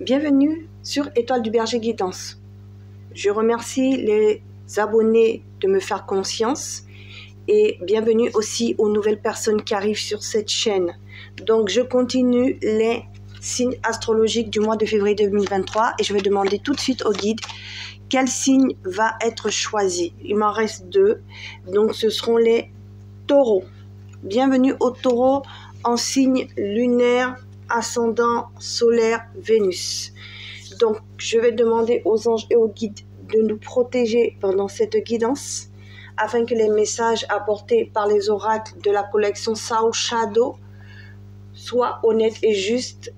Bienvenue sur Étoile du Berger Guidance. Je remercie les abonnés de me faire confiance et bienvenue aussi aux nouvelles personnes qui arrivent sur cette chaîne. Donc je continue les signes astrologiques du mois de février 2023 et je vais demander tout de suite au guide quel signe va être choisi. Il m'en reste 2, donc ce seront les taureaux. Bienvenue aux taureaux en signe lunaire, ascendant solaire Vénus. Donc je vais demander aux anges et aux guides de nous protéger pendant cette guidance afin que les messages apportés par les oracles de la collection Sao Shadow soient honnêtes et justes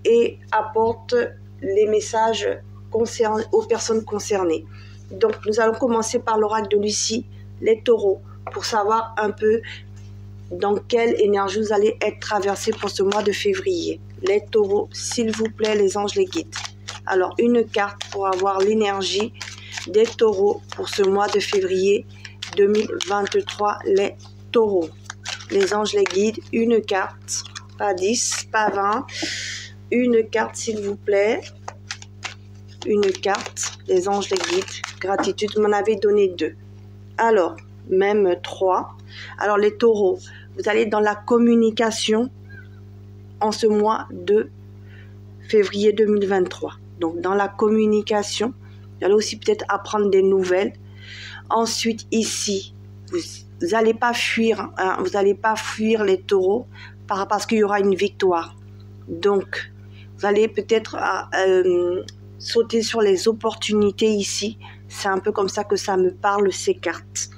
et apportent les messages aux personnes concernées. Donc nous allons commencer par l'oracle de Lucie, les taureaux, pour savoir un peu dans quelle énergie vous allez être traversé pour ce mois de février. Les taureaux, s'il vous plaît, les anges, les guides. Alors, une carte pour avoir l'énergie des taureaux pour ce mois de février 2023. Les taureaux, les anges, les guides, une carte, pas 10, pas 20. Une carte, s'il vous plaît. Une carte, les anges, les guides. Gratitude, vous m'en avez donné 2. Alors, même 3. Alors, les taureaux, vous allez dans la communication en ce mois de février 2023. Donc, dans la communication, vous allez aussi peut-être apprendre des nouvelles. Ensuite, ici, vous n'allez pas fuir, hein, vous n'allez pas fuir les taureaux parce qu'il y aura une victoire. Donc, vous allez peut-être sauter sur les opportunités ici. C'est un peu comme ça que ça me parle, ces cartes.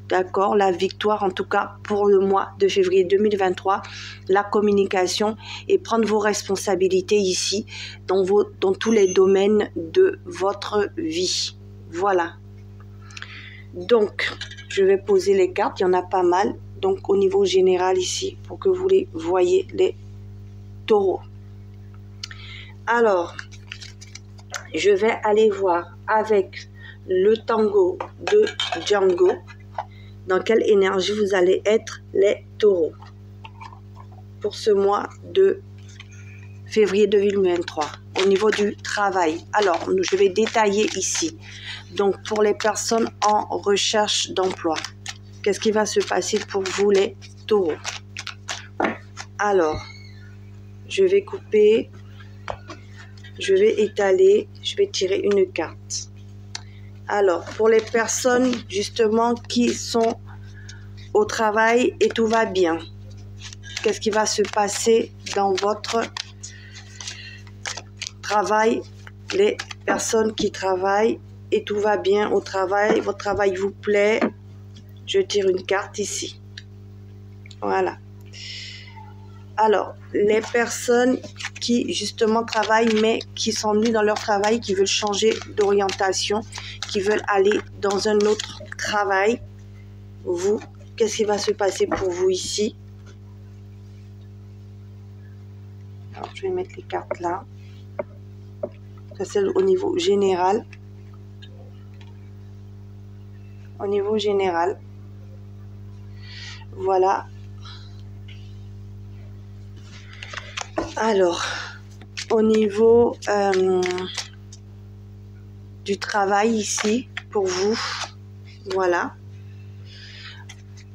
D'accord, la victoire en tout cas pour le mois de février 2023, la communication et prendre vos responsabilités ici dans tous les domaines de votre vie. Voilà. Donc, je vais poser les cartes, il y en a pas mal. Donc, au niveau général ici, pour que vous les voyez, les taureaux. Alors, je vais aller voir avec le tango de Django. Dans quelle énergie vous allez être les taureaux pour ce mois de février 2023 au niveau du travail. Alors, je vais détailler ici. Donc, pour les personnes en recherche d'emploi, qu'est-ce qui va se passer pour vous les taureaux? Alors, je vais couper, je vais étaler, je vais tirer une carte. Alors, pour les personnes justement qui sont au travail et tout va bien, qu'est-ce qui va se passer dans votre travail? Les personnes qui travaillent et tout va bien au travail, votre travail vous plaît, je tire une carte ici. Voilà. Alors, les personnes qui justement travaillent mais qui s'ennuient dans leur travail, qui veulent changer d'orientation, qui veulent aller dans un autre travail, vous, qu'est-ce qui va se passer pour vous ici? Alors, je vais mettre les cartes là. Ça, c'est au niveau général. Au niveau général. Voilà. Alors, au niveau du travail ici, pour vous, voilà.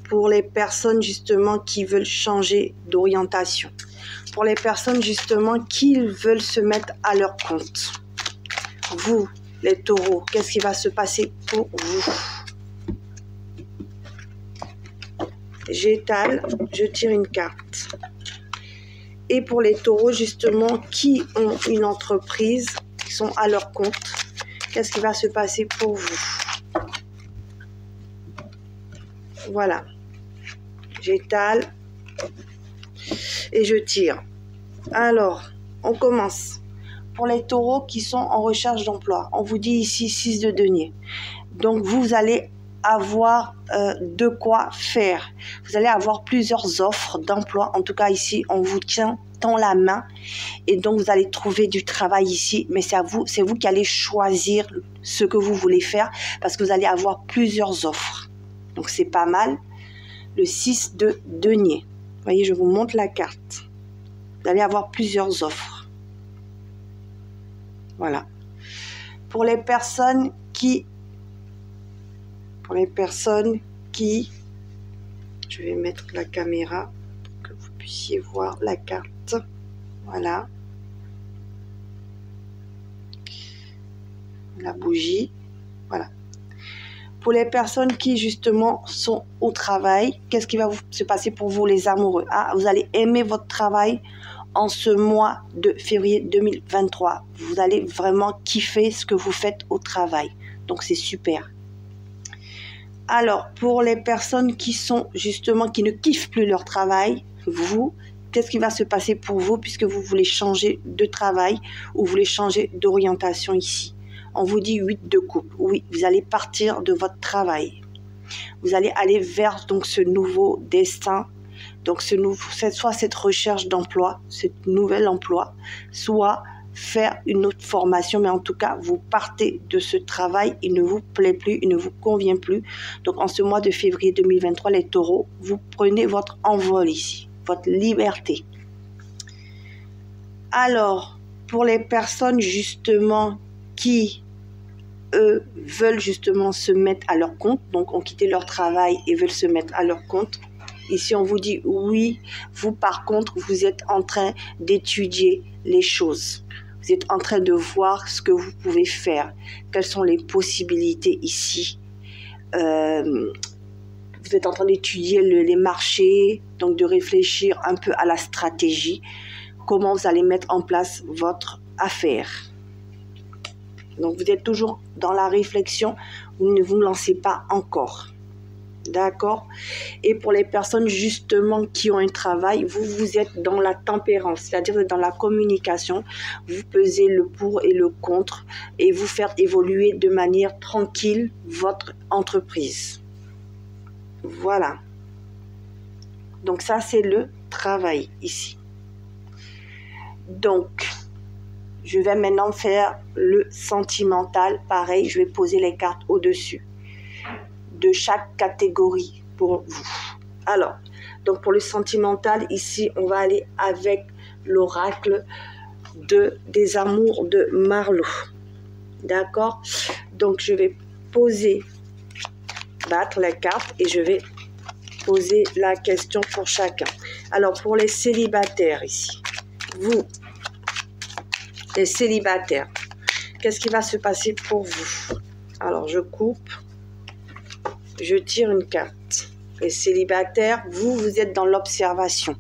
Pour les personnes justement qui veulent changer d'orientation. Pour les personnes justement qui veulent se mettre à leur compte. Vous, les taureaux, qu'est-ce qui va se passer pour vous? J'étale, je tire une carte. Et pour les taureaux, justement, qui ont une entreprise, qui sont à leur compte, qu'est-ce qui va se passer pour vous? Voilà. J'étale et je tire. Alors, on commence. Pour les taureaux qui sont en recherche d'emploi, on vous dit ici 6 de denier. Donc, vous allez avoir de quoi faire. Vous allez avoir plusieurs offres d'emploi. En tout cas, ici, on vous tend la main. Et donc, vous allez trouver du travail ici. Mais c'est vous qui allez choisir ce que vous voulez faire parce que vous allez avoir plusieurs offres. Donc, c'est pas mal. Le 6 de denier. Vous voyez, je vous montre la carte. Vous allez avoir plusieurs offres. Voilà. Pour les personnes qui... Je vais mettre la caméra pour que vous puissiez voir la carte. Voilà. La bougie. Voilà. Pour les personnes qui justement sont au travail, qu'est-ce qui va se passer pour vous les amoureux? Ah, vous allez aimer votre travail en ce mois de février 2023. Vous allez vraiment kiffer ce que vous faites au travail. Donc c'est super. Alors, pour les personnes qui sont justement, qui ne kiffent plus leur travail, vous, qu'est-ce qui va se passer pour vous puisque vous voulez changer de travail ou vous voulez changer d'orientation ici? On vous dit 8 de coupe. Oui, vous allez partir de votre travail. Vous allez aller vers donc ce nouveau destin. Donc soit cette recherche d'emploi, ce nouvel emploi, soit faire une autre formation, mais en tout cas, vous partez de ce travail, il ne vous plaît plus, il ne vous convient plus. Donc, en ce mois de février 2023, les taureaux, vous prenez votre envol ici, votre liberté. Alors, pour les personnes justement qui, eux, veulent justement se mettre à leur compte, donc ont quitté leur travail et veulent se mettre à leur compte, ici, on vous dit oui, vous par contre, vous êtes en train d'étudier les choses. Vous êtes en train de voir ce que vous pouvez faire. Quelles sont les possibilités ici. Vous êtes en train d'étudier les marchés, donc de réfléchir un peu à la stratégie. Comment vous allez mettre en place votre affaire. Donc, vous êtes toujours dans la réflexion. Vous ne vous lancez pas encore. D'accord? Et pour les personnes justement qui ont un travail, vous êtes dans la tempérance, c'est-à-dire dans la communication, vous pesez le pour et le contre et vous faire évoluer de manière tranquille votre entreprise. Voilà. Donc ça, c'est le travail ici. Donc, je vais maintenant faire le sentimental. Pareil, je vais poser les cartes au-dessus de chaque catégorie pour vous. Alors, donc pour le sentimental, ici, on va aller avec l'oracle des amours de Marlowe. D'accord? Donc, je vais battre les cartes et je vais poser la question pour chacun. Alors, pour les célibataires ici, vous, les célibataires, qu'est-ce qui va se passer pour vous? Alors, je coupe. Je tire une carte. Les célibataires, vous êtes dans l'observation.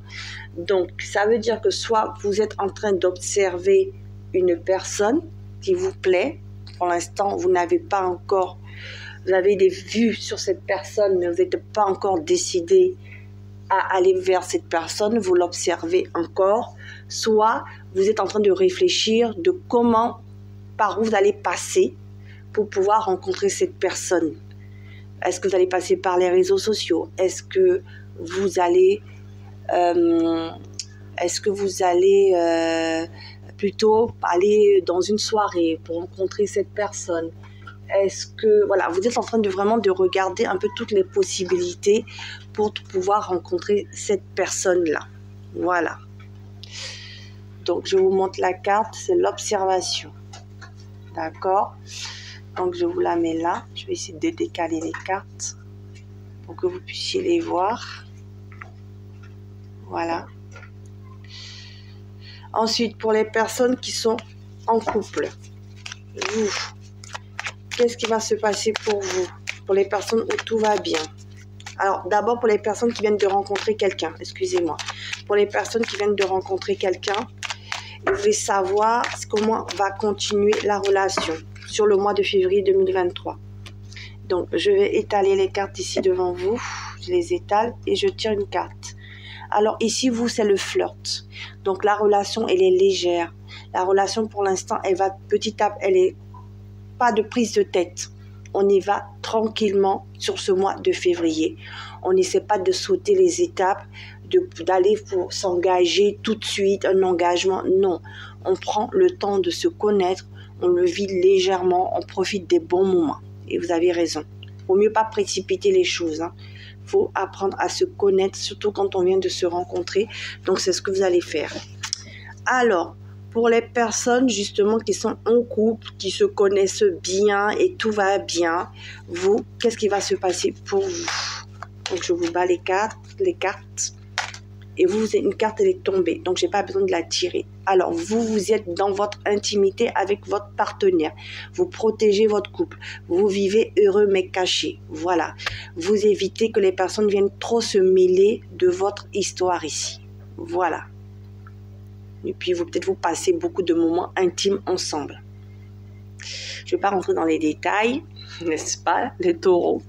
Donc, ça veut dire que soit vous êtes en train d'observer une personne qui vous plaît. Pour l'instant, vous n'avez pas encore... Vous avez des vues sur cette personne, mais vous n'êtes pas encore décidé à aller vers cette personne. Vous l'observez encore. Soit vous êtes en train de réfléchir de comment, par où vous allez passer pour pouvoir rencontrer cette personne. Est-ce que vous allez passer par les réseaux sociaux? Est-ce que vous allez plutôt aller dans une soirée pour rencontrer cette personne? Est-ce que, voilà, vous êtes en train de vraiment de regarder un peu toutes les possibilités pour pouvoir rencontrer cette personne-là. Voilà. Donc, je vous montre la carte, c'est l'observation. D'accord? Donc, je vous la mets là. Je vais essayer de décaler les cartes pour que vous puissiez les voir. Voilà. Ensuite, pour les personnes qui sont en couple, qu'est-ce qui va se passer pour vous? Pour les personnes où tout va bien. Alors, d'abord, pour les personnes qui viennent de rencontrer quelqu'un, excusez-moi. Pour les personnes qui viennent de rencontrer quelqu'un, vous voulez savoir comment va continuer la relation sur le mois de février 2023. Donc, je vais étaler les cartes ici devant vous. Je les étale et je tire une carte. Alors, ici, vous, c'est le flirt. Donc, la relation, elle est légère. La relation, pour l'instant, elle va petit à petit, elle est pas de prise de tête. On y va tranquillement sur ce mois de février. On n'essaie pas de sauter les étapes, d'aller pour s'engager tout de suite, un engagement. Non, on prend le temps de se connaître, on le vit légèrement, on profite des bons moments. Et vous avez raison. Il ne faut mieux pas précipiter les choses. Il faut apprendre à se connaître, surtout quand on vient de se rencontrer. Donc, c'est ce que vous allez faire. Alors, pour les personnes justement qui sont en couple, qui se connaissent bien et tout va bien, vous, qu'est-ce qui va se passer pour vous? Donc je vous bats les cartes. Et vous, une carte, elle est tombée. Donc, je n'ai pas besoin de la tirer. Alors, vous êtes dans votre intimité avec votre partenaire. Vous protégez votre couple. Vous vivez heureux mais caché. Voilà. Vous évitez que les personnes viennent trop se mêler de votre histoire ici. Voilà. Et puis, peut-être vous passez beaucoup de moments intimes ensemble. Je ne vais pas rentrer dans les détails, n'est-ce pas, les taureaux.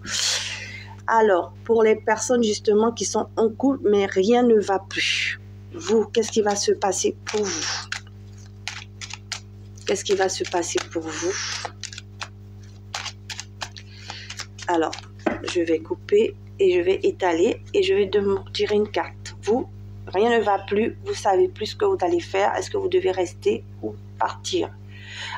Alors, pour les personnes justement qui sont en couple, mais rien ne va plus. Vous, qu'est-ce qui va se passer pour vous? Qu'est-ce qui va se passer pour vous? Alors, je vais couper et je vais étaler et je vais tirer une carte. Vous, rien ne va plus, vous savez plus ce que vous allez faire. Est-ce que vous devez rester ou partir?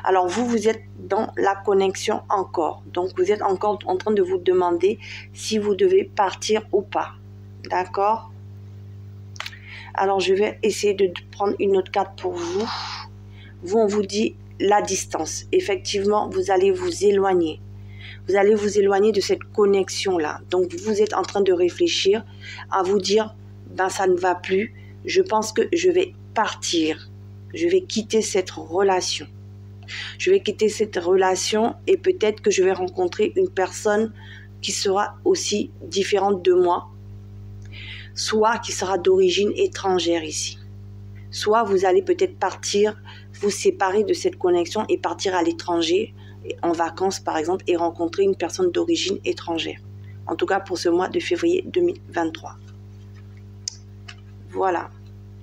Alors, vous êtes dans la connexion encore. Donc, vous êtes encore en train de vous demander si vous devez partir ou pas. D'accord? Alors, je vais essayer de prendre une autre carte pour vous. Vous, on vous dit la distance. Effectivement, vous allez vous éloigner. Vous allez vous éloigner de cette connexion-là. Donc, vous êtes en train de réfléchir à vous dire, ben, ça ne va plus. Je pense que je vais partir. Je vais quitter cette relation. Je vais quitter cette relation et peut-être que je vais rencontrer une personne qui sera aussi différente de moi, soit qui sera d'origine étrangère ici. Soit vous allez peut-être partir, vous séparer de cette connexion et partir à l'étranger, en vacances par exemple, et rencontrer une personne d'origine étrangère. En tout cas pour ce mois de février 2023. Voilà.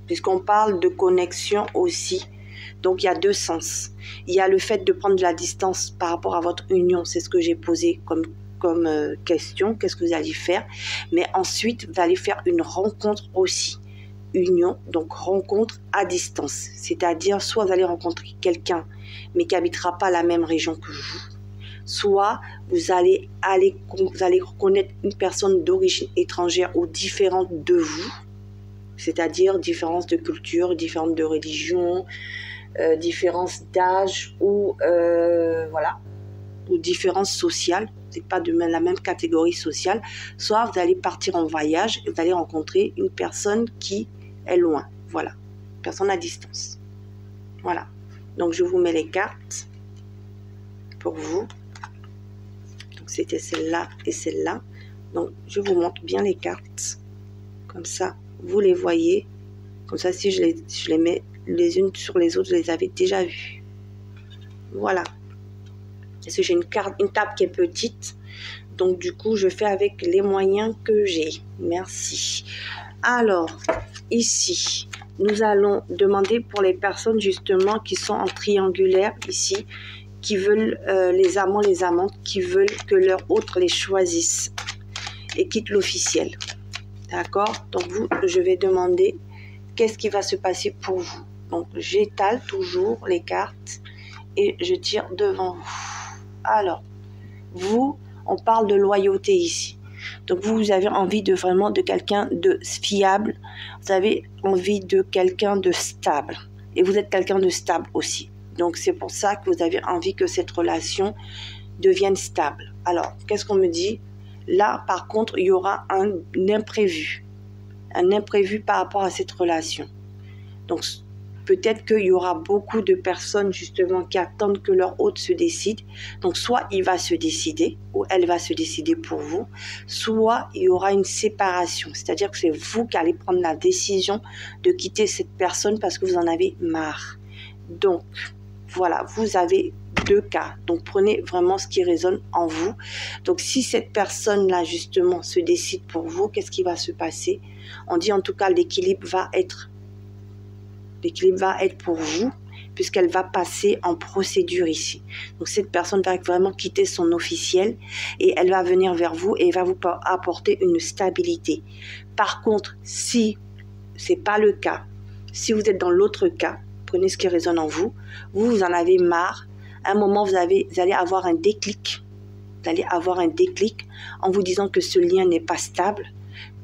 Puisqu'on parle de connexion aussi. Donc, il y a deux sens. Il y a le fait de prendre de la distance par rapport à votre union. C'est ce que j'ai posé comme question. Qu'est-ce que vous allez faire? Mais ensuite, vous allez faire une rencontre aussi. Union, donc rencontre à distance. C'est-à-dire, soit vous allez rencontrer quelqu'un, mais qui n'habitera pas la même région que vous. Soit vous allez connaître une personne d'origine étrangère ou différente de vous. C'est-à-dire différence de culture, différence de religion, différence d'âge ou voilà, ou différence sociale. C'est pas de la même catégorie sociale. Soit vous allez partir en voyage et vous allez rencontrer une personne qui est loin. Voilà, personne à distance. Voilà. Donc je vous mets les cartes pour vous. Donc c'était celle-là et celle-là. Donc je vous montre bien les cartes comme ça. Vous les voyez, comme ça si je les mets les unes sur les autres, je les avais déjà vues. Voilà. Parce que j'ai une table qui est petite, donc du coup je fais avec les moyens que j'ai. Merci. Alors, ici, nous allons demander pour les personnes justement qui sont en triangulaire ici, qui veulent les amants, les amantes, qui veulent que leur autre les choisisse et quitte l'officiel. D'accord? Donc, je vais demander qu'est-ce qui va se passer pour vous. Donc, j'étale toujours les cartes et je tire devant vous. Alors, vous, on parle de loyauté ici. Donc, vous avez envie de vraiment de quelqu'un de fiable. Vous avez envie de quelqu'un de stable. Et vous êtes quelqu'un de stable aussi. Donc, c'est pour ça que vous avez envie que cette relation devienne stable. Alors, qu'est-ce qu'on me dit? Là, par contre, il y aura un imprévu. Un imprévu par rapport à cette relation. Donc, peut-être qu'il y aura beaucoup de personnes, justement, qui attendent que leur hôte se décide. Donc, soit il va se décider, ou elle va se décider pour vous, soit il y aura une séparation. C'est-à-dire que c'est vous qui allez prendre la décision de quitter cette personne parce que vous en avez marre. Donc, voilà, vous avez deux cas. Donc, prenez vraiment ce qui résonne en vous. Donc, si cette personne-là, justement, se décide pour vous, qu'est-ce qui va se passer? On dit en tout cas, l'équilibre va être pour vous, puisqu'elle va passer en procédure ici. Donc, cette personne va vraiment quitter son officiel et elle va venir vers vous et va vous apporter une stabilité. Par contre, si ce n'est pas le cas, si vous êtes dans l'autre cas, prenez ce qui résonne en vous, vous en avez marre, à un moment, vous allez avoir un déclic. Vous allez avoir un déclic en vous disant que ce lien n'est pas stable.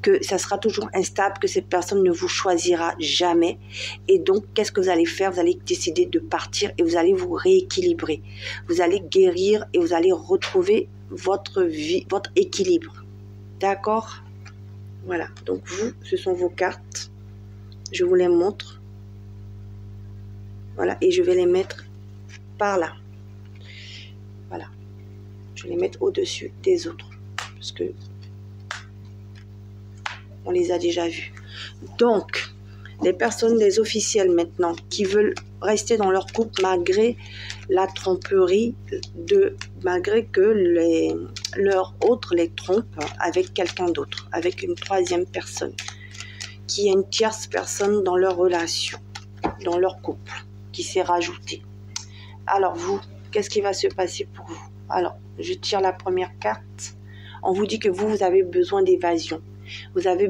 que ça sera toujours instable, que cette personne ne vous choisira jamais. Et donc, qu'est-ce que vous allez faire? Vous allez décider de partir et vous allez vous rééquilibrer. Vous allez guérir et vous allez retrouver votre vie, votre équilibre. D'accord? Voilà. Donc, vous, ce sont vos cartes. Je vous les montre. Voilà. Et je vais les mettre par là. Voilà. Je vais les mettre au-dessus des autres. Parce que on les a déjà vus. Donc, les personnes, les officiels maintenant, qui veulent rester dans leur couple malgré la tromperie, malgré que leur autre les trompe avec quelqu'un d'autre, avec une troisième personne, qui est une tierce personne dans leur relation, dans leur couple, qui s'est rajoutée. Alors vous, qu'est-ce qui va se passer pour vous? Alors, je tire la première carte. On vous dit que vous avez besoin d'évasion. Vous avez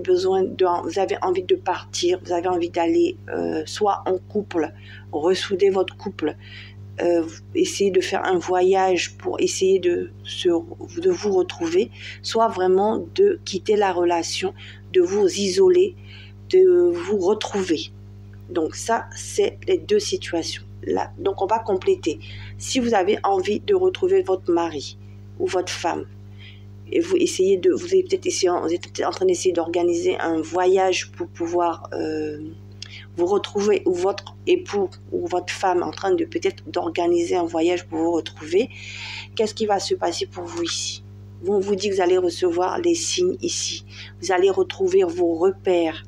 envie de partir, vous avez envie d'aller soit en couple, ressouder votre couple, essayer de faire un voyage pour essayer de vous retrouver, soit vraiment de quitter la relation, de vous isoler, de vous retrouver. Donc ça, c'est les deux situations. Là, donc on va compléter. Si vous avez envie de retrouver votre mari ou votre femme, et vous êtes peut-être en train d'essayer d'organiser un voyage pour pouvoir vous retrouver, ou votre époux ou votre femme en train de peut-être d'organiser un voyage pour vous retrouver, qu'est-ce qui va se passer pour vous ici? On vous dit que vous allez recevoir les signes ici. Vous allez retrouver vos repères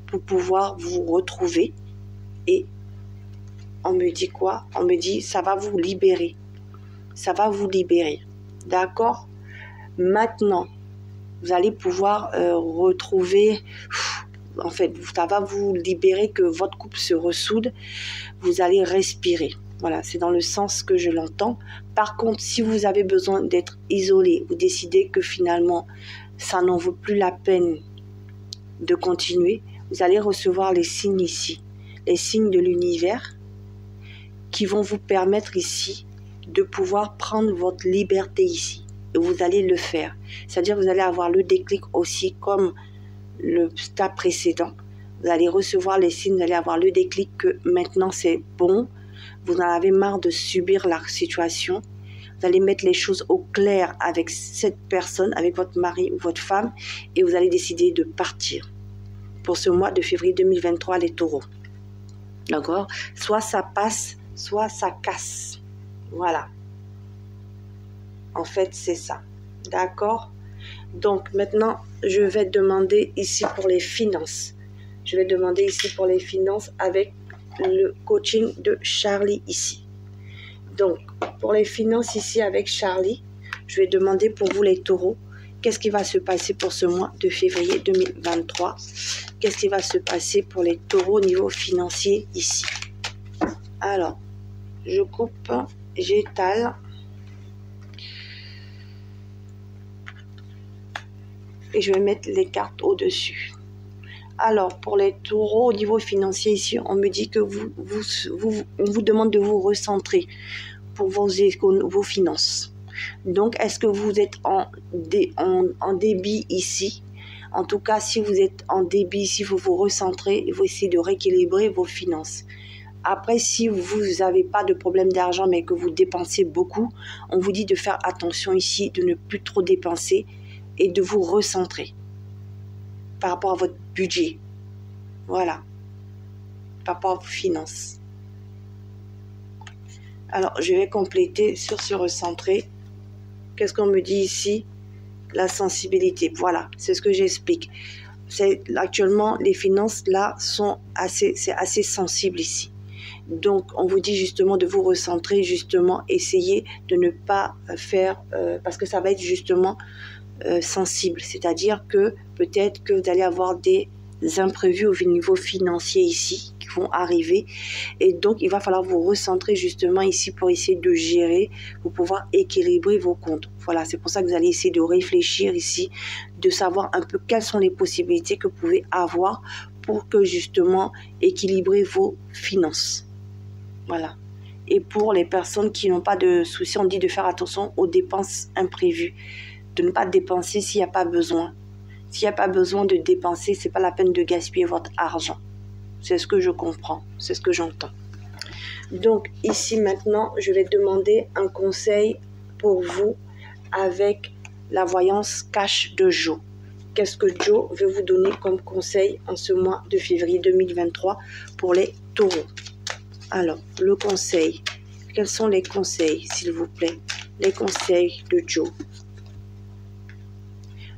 pour pouvoir vous retrouver. Et on me dit quoi? On me dit ça va vous libérer. Ça va vous libérer. D'accord? Maintenant, vous allez pouvoir retrouver, en fait, ça va vous libérer, que votre couple se ressoude, vous allez respirer. Voilà, c'est dans le sens que je l'entends. Par contre, si vous avez besoin d'être isolé, vous décidez que finalement, ça n'en vaut plus la peine de continuer, vous allez recevoir les signes ici, les signes de l'univers qui vont vous permettre ici de pouvoir prendre votre liberté ici. Vous allez le faire. C'est-à-dire vous allez avoir le déclic aussi comme le stade précédent. Vous allez recevoir les signes, vous allez avoir le déclic que maintenant c'est bon. Vous en avez marre de subir la situation. Vous allez mettre les choses au clair avec cette personne, avec votre mari ou votre femme, et vous allez décider de partir pour ce mois de février 2023, les taureaux. D'accord? Soit ça passe, soit ça casse. Voilà. En fait, c'est ça. D'accord? Donc, maintenant, je vais demander ici pour les finances. Je vais demander ici pour les finances avec le coaching de Charlie ici. Donc, pour les finances ici avec Charlie, je vais demander pour vous les taureaux, qu'est-ce qui va se passer pour ce mois de février 2023? Qu'est-ce qui va se passer pour les taureaux au niveau financier ici? Alors, je coupe, j'étale. Et je vais mettre les cartes au-dessus. Alors, pour les taureaux, au niveau financier ici, on me dit que on vous demande de vous recentrer pour vos finances. Donc, est-ce que vous êtes en débit ici? En tout cas, si vous êtes en débit ici, il faut vous recentrer et vous essayer de rééquilibrer vos finances. Après, si vous n'avez pas de problème d'argent, mais que vous dépensez beaucoup, on vous dit de faire attention ici, de ne plus trop dépenser et de vous recentrer par rapport à votre budget. Voilà. Par rapport à vos finances. Alors, je vais compléter sur ce recentrer. Qu'est-ce qu'on me dit ici? La sensibilité. Voilà, c'est ce que j'explique. Actuellement, les finances, là, c'est assez sensible ici. Donc, on vous dit justement de vous recentrer, justement, essayer de ne pas faire, parce que ça va être justement sensible. C'est-à-dire que peut-être que vous allez avoir des imprévus au niveau financier ici qui vont arriver. Et donc, il va falloir vous recentrer justement ici pour essayer de gérer, pour pouvoir équilibrer vos comptes. Voilà, c'est pour ça que vous allez essayer de réfléchir ici, de savoir un peu quelles sont les possibilités que vous pouvez avoir pour que justement équilibrer vos finances. Voilà. Et pour les personnes qui n'ont pas de soucis, on dit de faire attention aux dépenses imprévues, de ne pas dépenser s'il n'y a pas besoin. S'il n'y a pas besoin de dépenser, c'est pas la peine de gaspiller votre argent. C'est ce que je comprends, c'est ce que j'entends. Donc ici maintenant, je vais demander un conseil pour vous avec la voyance cash de Joe. Qu'est-ce que Joe veut vous donner comme conseil en ce mois de février 2023 pour les taureaux? Alors, le conseil. Quels sont les conseils, s'il vous plaît? Les conseils de Joe.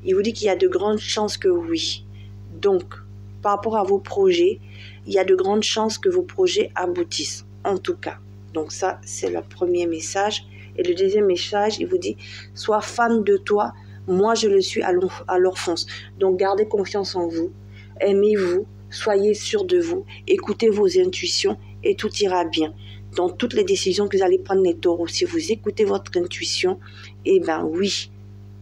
Il vous dit qu'il y a de grandes chances que oui. Donc, par rapport à vos projets, il y a de grandes chances que vos projets aboutissent, en tout cas. Donc ça, c'est le premier message. Et le deuxième message, il vous dit, sois fan de toi, moi je le suis à leur fonce. Donc gardez confiance en vous, aimez-vous, soyez sûr de vous, écoutez vos intuitions et tout ira bien. Dans toutes les décisions que vous allez prendre les taureaux, si vous écoutez votre intuition, eh bien oui,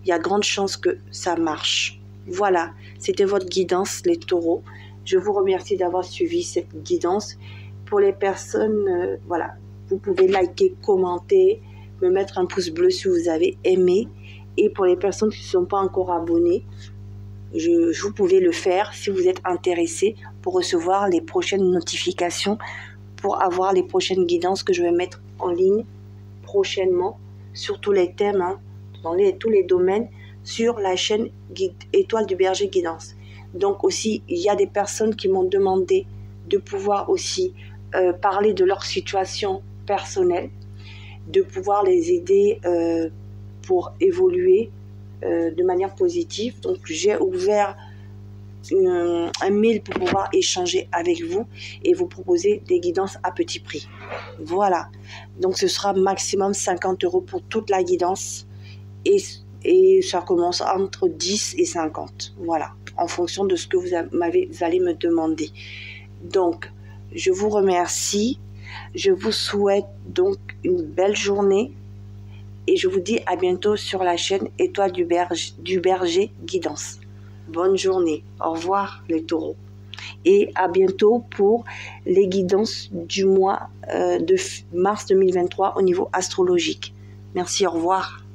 il y a grande chance que ça marche. Voilà, c'était votre guidance, les taureaux. Je vous remercie d'avoir suivi cette guidance. Pour les personnes, voilà, vous pouvez liker, commenter, me mettre un pouce bleu si vous avez aimé. Et pour les personnes qui ne sont pas encore abonnées, vous pouvez le faire si vous êtes intéressé pour recevoir les prochaines notifications, pour avoir les prochaines guidances que je vais mettre en ligne prochainement sur tous les thèmes, hein, dans tous les domaines, sur la chaîne Étoile du Berger Guidance. Donc aussi, il y a des personnes qui m'ont demandé de pouvoir aussi parler de leur situation personnelle, de pouvoir les aider pour évoluer de manière positive. Donc j'ai ouvert un mail pour pouvoir échanger avec vous et vous proposer des guidances à petit prix. Voilà, donc ce sera maximum 50 € pour toute la guidance et ça commence entre 10 et 50, voilà, en fonction de ce que vous allez me demander. Donc je vous remercie, je vous souhaite donc une belle journée et je vous dis à bientôt sur la chaîne Étoile du Berger Guidance. Bonne journée, au revoir les taureaux et à bientôt pour les guidances du mois de mars 2023 au niveau astrologique. Merci, au revoir.